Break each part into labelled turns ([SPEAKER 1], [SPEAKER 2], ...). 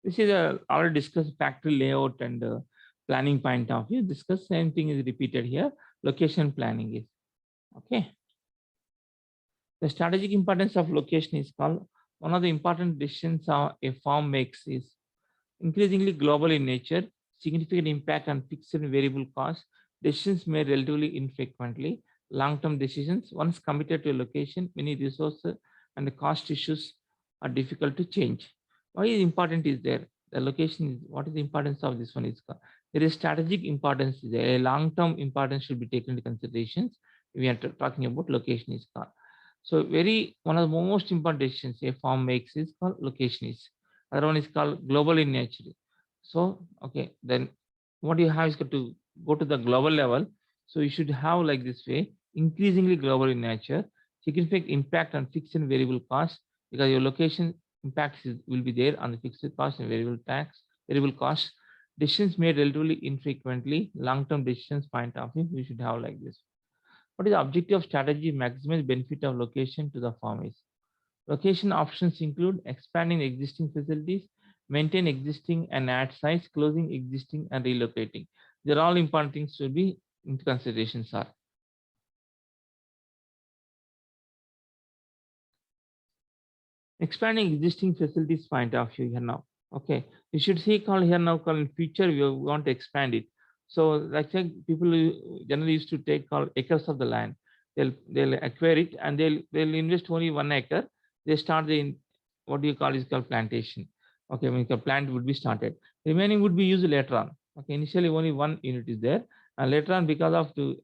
[SPEAKER 1] This is a already discussed factory layout and planning point of view. Discuss same thing is repeated here. Location planning is okay. The strategic importance of location is called one of the important decisions a firm makes is increasingly global in nature, significant impact on fixed and variable costs, decisions made relatively infrequently, long-term decisions. Once committed to a location, many resources and the cost issues are difficult to change. Why is important is there? The location is what is the importance of this one is called. There is strategic importance is there. A long-term importance should be taken into considerations. We are talking about location is called. So very one of the most important decisions a firm makes is called location is. Other one is called global in nature. So okay, then what you have is got to go to the global level. So you should have like this way, increasingly global in nature, significant impact on fixed and variable costs because your location impacts will be there on the fixed cost and variable costs. Decisions made relatively infrequently, long-term decisions point of view, we should have like this. What is the objective of strategy? Maximize benefit of location to the farmers. Location options include expanding existing facilities, maintain existing and add sites, closing existing and relocating. They're all important things to be into considerations are. Expanding existing facilities point of view here now. Okay, you should see called here now called in future we want to expand it. So like people generally used to take called acres of the land. They'll acquire it and they'll invest only 1 acre. They start the what do you call is called plantation. Okay, when the plant would be started, remaining would be used later on. Okay, initially only one unit is there, and later on because of to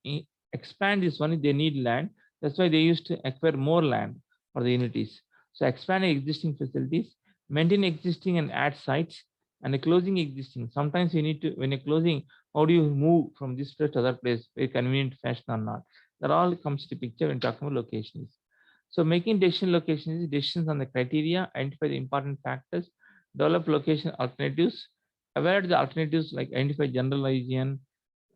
[SPEAKER 1] expand this one they need land. That's why they used to acquire more land for the unities. So expanding existing facilities, maintain existing and add sites, and closing existing. Sometimes you need to, when you're closing, how do you move from this place to other place, very convenient fashion or not? That all comes to picture when talking about locations. So making decision locations, decisions on the criteria, identify the important factors, develop location alternatives, evaluate the alternatives like identify general region,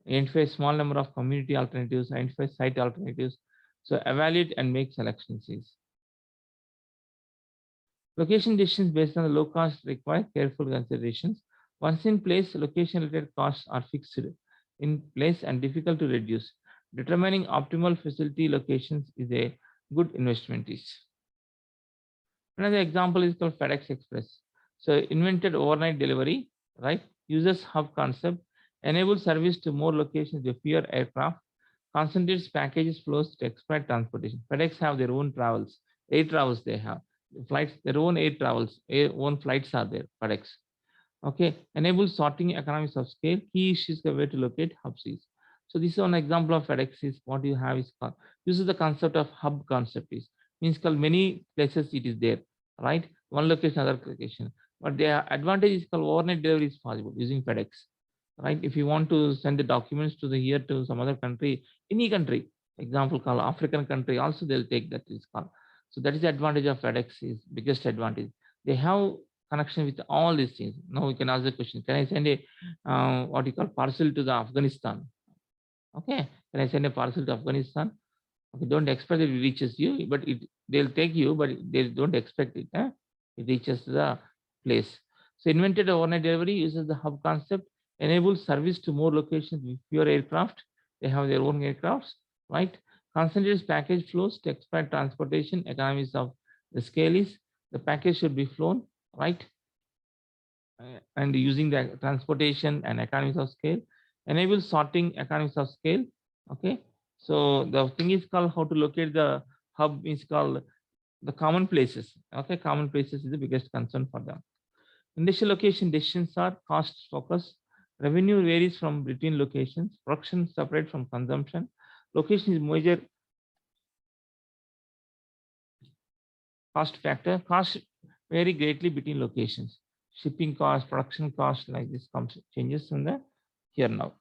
[SPEAKER 1] identify a small number of community alternatives, identify site alternatives. So evaluate and make selections. Location decisions based on the low cost require careful considerations. Once in place, location related costs are fixed in place and difficult to reduce. Determining optimal facility locations is a good investment. Another example is called FedEx Express. So invented overnight delivery, right? Uses hub concept, enables service to more locations with fewer aircraft, concentrates packages flows to expedite transportation. FedEx have their own travels, air travels they have. Flights, their own air travels, own flights are there, FedEx. Okay, enables sorting economies of scale. Key issues the way to locate hubs is. So this is one example of FedEx is what you have is called. This is the concept of hub concept is means called many places it is there, right? One location, other location. But the advantage is called overnight delivery is possible using FedEx, right? If you want to send the documents to the here to some other country, any country, example called African country, also they'll take that is called. So that is the advantage of FedEx is biggest advantage. They have connection with all these things. Now we can ask the question: can I send a what you call parcel to the Afghanistan? Okay, can I send a parcel to Afghanistan? Okay, don't expect it reaches you, but they'll take you, but they don't expect it. It reaches the place. So invented overnight delivery uses the hub concept, enables service to more locations with fewer aircraft. They have their own aircrafts, right? Concentrates package flows to expedite transportation. Economies of the scale is the package should be flown, right? And using the transportation and economies of scale, enables sorting economies of scale. Okay, so the thing is called how to locate the hub is called the common places. Okay, common places is the biggest concern for them. Initial location decisions are cost focus. Revenue varies from between locations. Production separate from consumption. Location is major cost factor. Cost vary greatly between locations. Shipping cost, production cost, like this comes changes in the here now.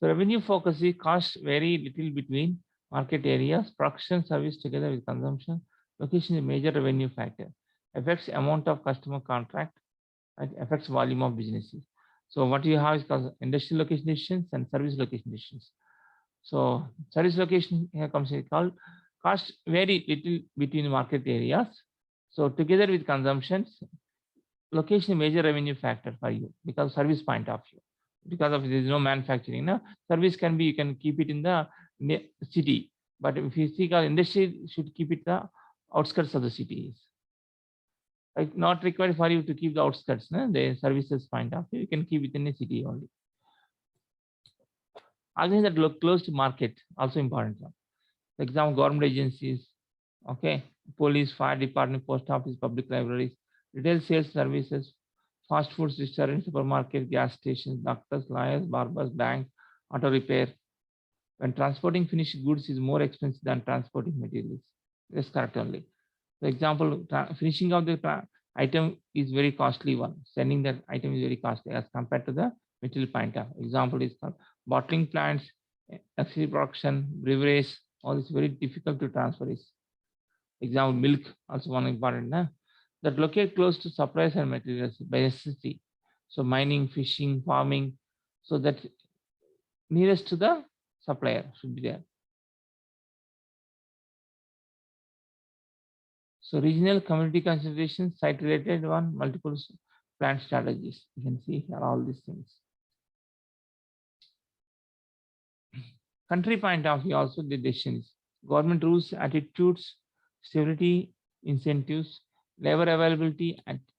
[SPEAKER 1] So revenue focus is cost vary little between market areas. Production service together with consumption. Location is a major revenue factor. Affects amount of customer contract. It affects volume of businesses. So what you have is called industrial location decisions and service location decisions. So service location here comes called cost vary little between market areas. So together with consumptions, location major revenue factor for you because service point of view. Because of there is no manufacturing, no service can be, you can keep it in the city, but if you see industry should keep it the outskirts of the cities. Like not required for you to keep the outskirts, no? The services point of view, you can keep it in a city only. Again, that look close to market, also important one. For example, government agencies, okay, police, fire department, post office, public libraries, retail sales services, fast foods, restaurants, supermarket, gas stations, doctors, lawyers, barbers, bank, auto repair. When transporting finished goods is more expensive than transporting materials. That's correct only. For example, finishing of the item is very costly one. Sending that item is very costly as compared to the material point of. Example is called bottling plants, actually production, breweries, all this very difficult to transfer is. Example, milk, also one important, that locate close to supplies and materials by necessity. So mining, fishing, farming, so that nearest to the supplier should be there. So regional community consideration, site related one, multiple plant strategies. You can see here all these things. Country point of view also the decisions. Government rules, attitudes, stability, incentives, labor availability,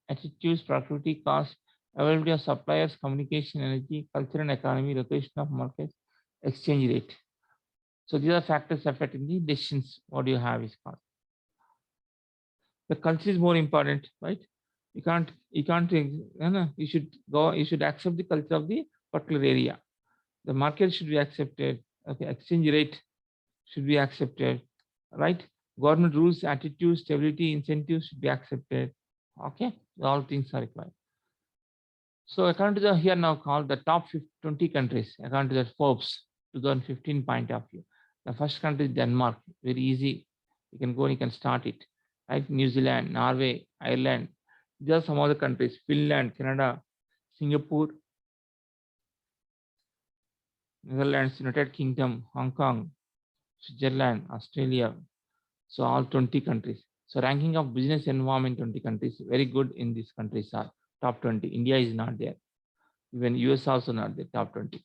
[SPEAKER 1] attitudes, productivity, cost, availability of suppliers, communication, energy, culture and economy, location of markets, exchange rate. So these are factors affecting the decisions. What do you have is called. The culture is more important, right? You can't, you should go, you should accept the culture of the particular area. The market should be accepted. Okay, exchange rate should be accepted, right? Government rules, attitudes, stability, incentives should be accepted. Okay, all things are required. So according to the here now called the top 20 countries, according to the Forbes 2015 point of view. The first country is Denmark, very easy. You can go and you can start it, right? New Zealand, Norway, Ireland. These are some other countries, Finland, Canada, Singapore, Netherlands, United Kingdom, Hong Kong, Switzerland, Australia. So all 20 countries. So ranking of business environment 20 countries, very good in these countries are top 20. India is not there. Even US also not there, top 20.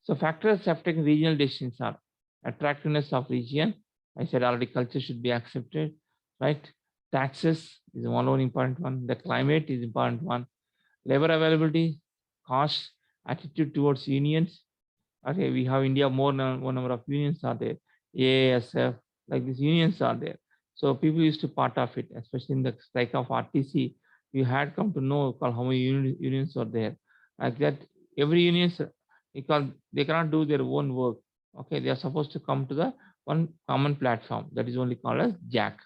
[SPEAKER 1] So factors affecting regional decisions are attractiveness of region. I said already culture should be accepted, right? Taxes is one important one. The climate is important one. Labor availability, cost, attitude towards unions. Okay, we have India more than one number of unions are there. AASF, like these unions are there. So people used to part of it, especially in the strike of RTC. You had come to know how many unions are there. Like that, every union, because they cannot do their own work. Okay, they are supposed to come to the one common platform that is only called as JAC,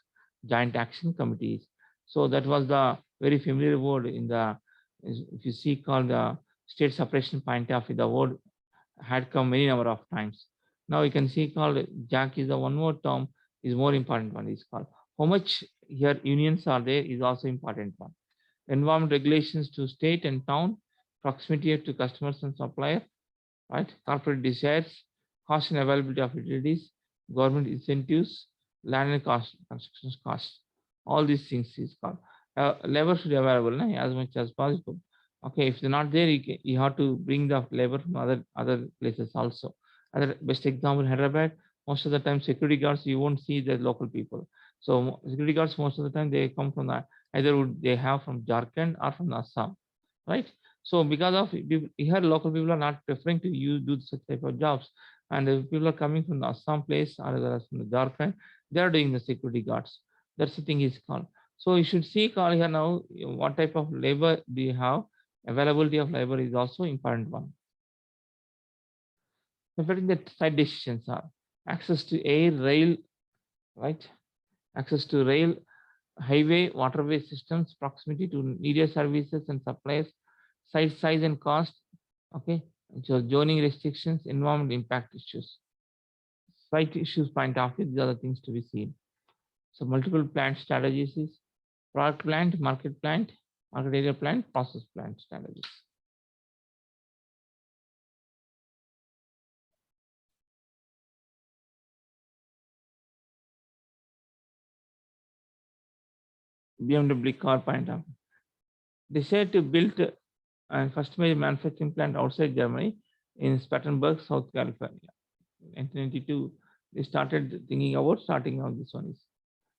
[SPEAKER 1] Joint Action Committees. So that was the very familiar word in the, if you see called the state separation point of view, the word had come many number of times. Now you can see called JAC is the one more term is more important one is called. How much here unions are there is also important one. Environment regulations to state and town, proximity to customers and supplier, right? Corporate desires, cost and availability of utilities, government incentives, land and cost, construction costs. All these things is called. Labor should be available as much as possible. Okay, if they're not there, you have to bring the labor from other places also. Other best example, Hyderabad. Most of the time, security guards you won't see the local people. So security guards most of the time they come from the either they have from Jharkhand or from Assam, right? So because of here, local people are not preferring to do such type of jobs, and the people are coming from the Assam place or from the Jharkhand, they are doing the security guards. That's the thing is called. So you should see call here now what type of labor do you have. Availability of labor is also important one. Affecting the side decisions are access to air, rail, right? Access to rail, highway, waterway systems, proximity to media services and supplies, site size and cost. Okay, so zoning restrictions, environment impact issues, site issues point of view. These are the things to be seen. So multiple plant strategies is product plant, market area plant, process plant strategies. BMW car point of view. Decided to build and first major manufacturing plant outside Germany in Spartanburg, South California. In 1992, they started thinking about starting out this one. Is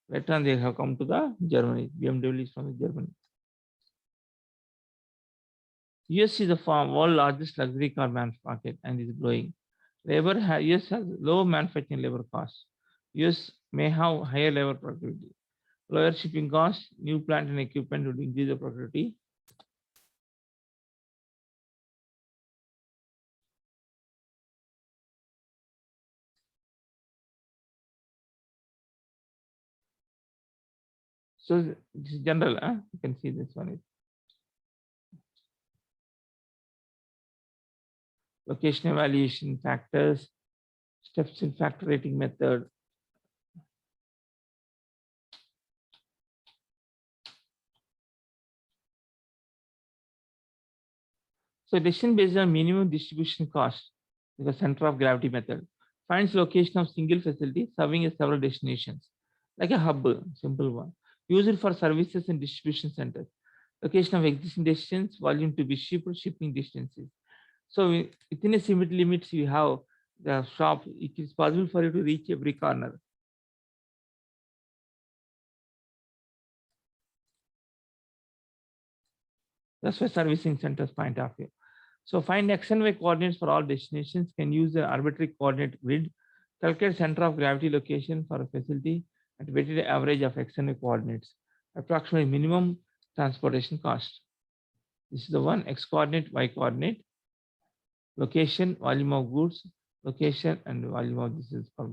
[SPEAKER 1] later on they have come to the Germany. BMW is from the Germany. US is the world largest luxury car market and is growing. US has low manufacturing labor costs. US may have higher labor productivity. Lower shipping costs, new plant and equipment would increase the productivity. So this is general, you can see this one is location evaluation factors, steps in factor rating method. So decision based on minimum distribution cost, the center of gravity method, finds location of single facility serving as several destinations, like a hub, simple one. Use it for services and distribution centers. Location of existing destinations, volume to be shipped, shipping distances. So within a symmetry limits, you have the shop. It is possible for you to reach every corner. That's why servicing centers point of view. So find X and Y coordinates for all destinations, can use an arbitrary coordinate grid, calculate center of gravity location for a facility at weighted average of X and Y coordinates, approximate minimum transportation cost. This is the one X coordinate, Y coordinate, location, volume of goods, location and volume of this is for